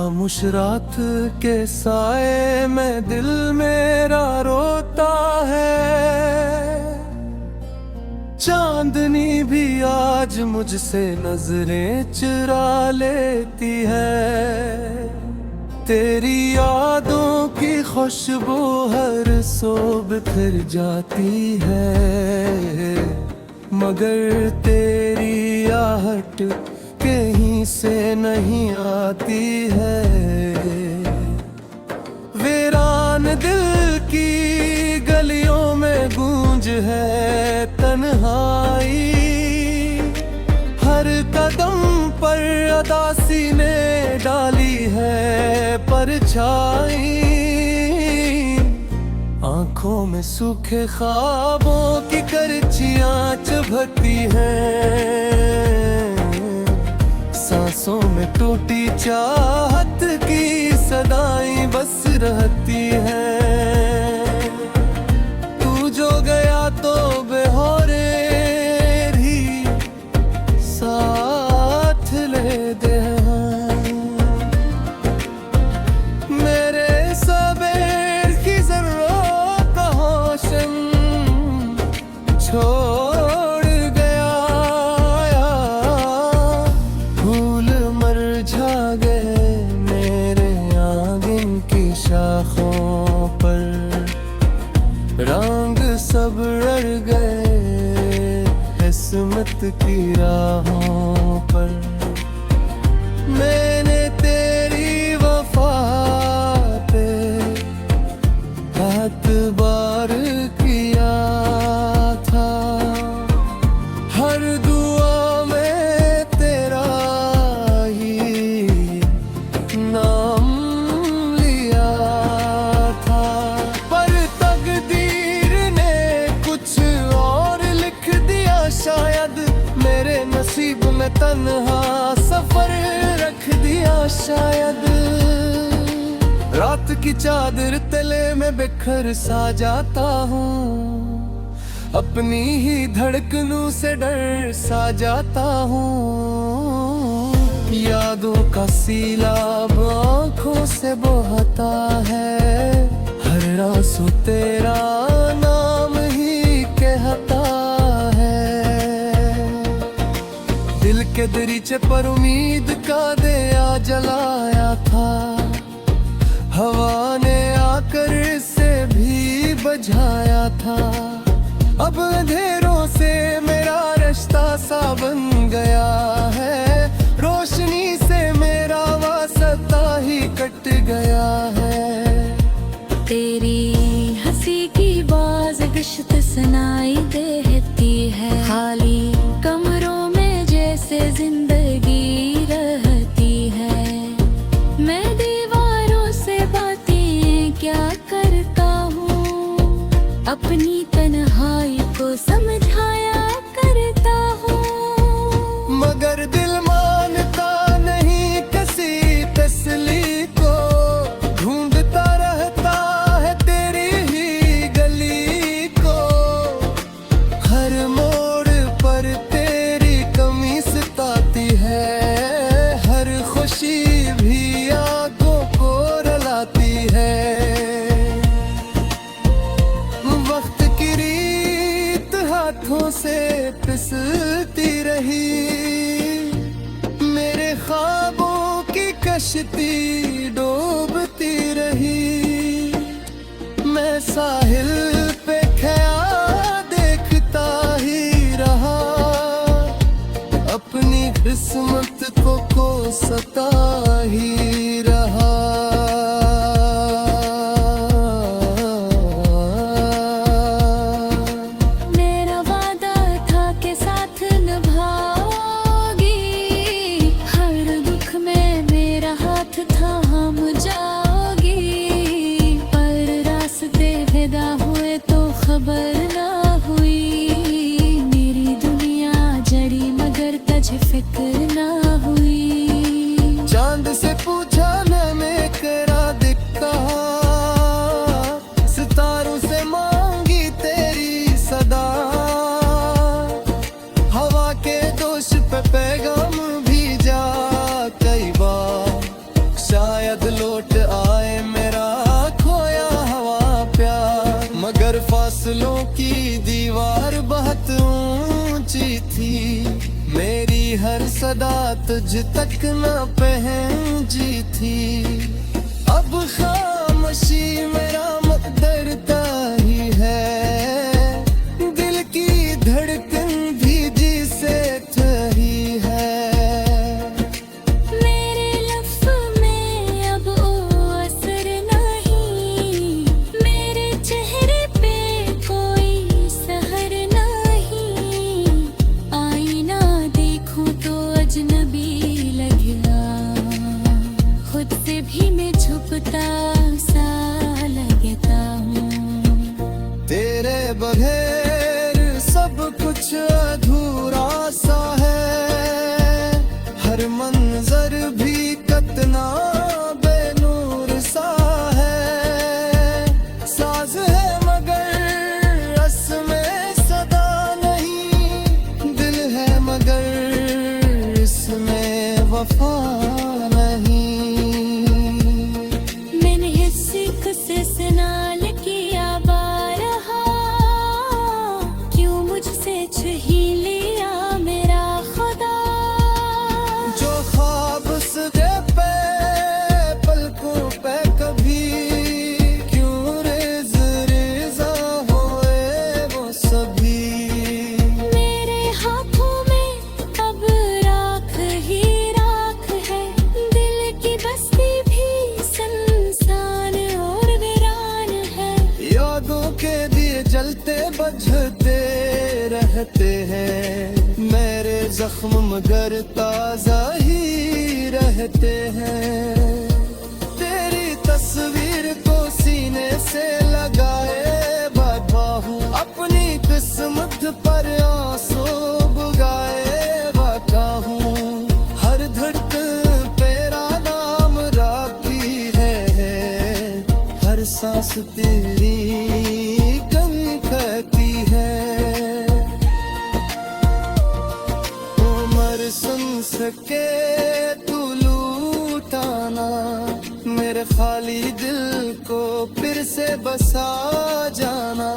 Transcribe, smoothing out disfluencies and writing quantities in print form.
खामोश रात के साए में दिल मेरा रोता है। चांदनी भी आज मुझसे नजरें चुरा लेती है। तेरी यादों की खुशबू हर सुबह फिर जाती है, मगर तेरी आहट कहीं से नहीं आती है। वीरान दिल की गलियों में गूंज है तन्हाई, हर कदम पर अदासी ने डाली है परछाई। आंखों में सूखे ख्वाबों की करचियां चुभती हैं, सांसों में टूटी चाहत की सदाएं बस रहती हैं। तू जो गया तो बेहोरे भी साथ ले दे। मेरे सबेर की जरूरत का होशन छोड़ गया, फूल मरझा गए मेरे आंगन की शाखों पर, रंग सब रड़ गए किस्मत की राहों पर। मैंने तेरी वफा पे एतबार किया था, हर दुआ में तेरा ही नाम लिया था। पर तकदीर ने कुछ और लिख दिया, शायद मेरे नसीब में तन्हा सफर रख दिया शायद। रात की चादर तले में बिखर सा जाता हूँ, अपनी ही धड़कनों से डर सा जाता हूँ। यादों का सीलाब आँखों से बहता है, हर आंसू तेरा नाम ही कहता है। दिल के दरीचे पर उम्मीद का दिया जलाया था, हवा ने आकर इसे भी बुझाया था। अब अंधेरों से मेरा रिश्ता सा बन गया है, रोशनी से मेरा वास्ता ही कट गया है। तेरी हंसी की बाज गश्त सुनाई देती है, खाली कमरों में जैसे जिंदगी रहती है। मैं दीवारों से बातें क्या करता हूँ, अपनी तन्हाई को समझाया करता हूँ। मगर दिल मानता नहीं किसी तसल्ली को, ढूंढता रहता है तेरी ही गली को। हर मोड़ पर तेरी कमी सताती है, हर खुशी भी आंखों को रुलाती है। वक्त की रीत हाथों से फिसलती रही, मेरे ख्वाबों की कश्ती डूबती रही। मैं साहिल पे ख्याल देखता ही रहा, अपनी किस्मत को कोसता ही रहा। मेरा वादा था कि साथ निभाओगी, हर दुख में मेरा हाथ थाम जाओगी। पर रास्ते विदा हुए तो खबर ना हुई, मेरी दुनिया जड़ी मगर तुझे फिक्र ना हुई। चांद से पूछा मैंने करा दिखता, सितारों से मांगी तेरी सदा। हवा के दोष पे पैगाम भेजा कई बार, शायद पर फासलों की दीवार बहुत ऊंची थी, मेरी हर सदा तुझ तक न पहुंची थी। अब खामोशी मेरा मुकद्दरता ही है, दिल की धड़कन भी जिसे थही है। मेरे लफ्ज़ में अब वो असर नहीं, मेरे चेहरे पे कोई सहर नहीं। आईना देखूं तो अजनबी लगेगा, खुद से भी मैं छुपता सा लगता हूँ। तेरे बगैर सब कुछ अधूरा सा है, हर मंजर भी कतना बेनूर सा है। साज है मगर रस में सदा नहीं, दिल है मगर इसमें वफा नहीं। मैंने हिस्से से सनाल किया बारहा, क्यों मुझसे छीन लिया मेरा खुदा। जो ख्वाब सजे पे पलकों पे कभी क्यों रेज़ा होए वो सभी। मेरे हाथों में अब राख ही राख है, दिल की बस्ती भी सुनसान और वीरान है। यादों के दिए जलते बुझते रहते हैं, मेरे जख्म मगर ताजा ही रहते हैं। तेरी तस्वीर को सीने से लगाए बैठा हूँ, अपनी किस्मत पर आंसू बुगाए बैठा हूँ। हर धड़कन तेरा नाम राखी है, हर सांस तेरी गम कहती है। उम्र सुन सके तू लूटाना, मेरे खाली दिल को फिर से बसा जाना।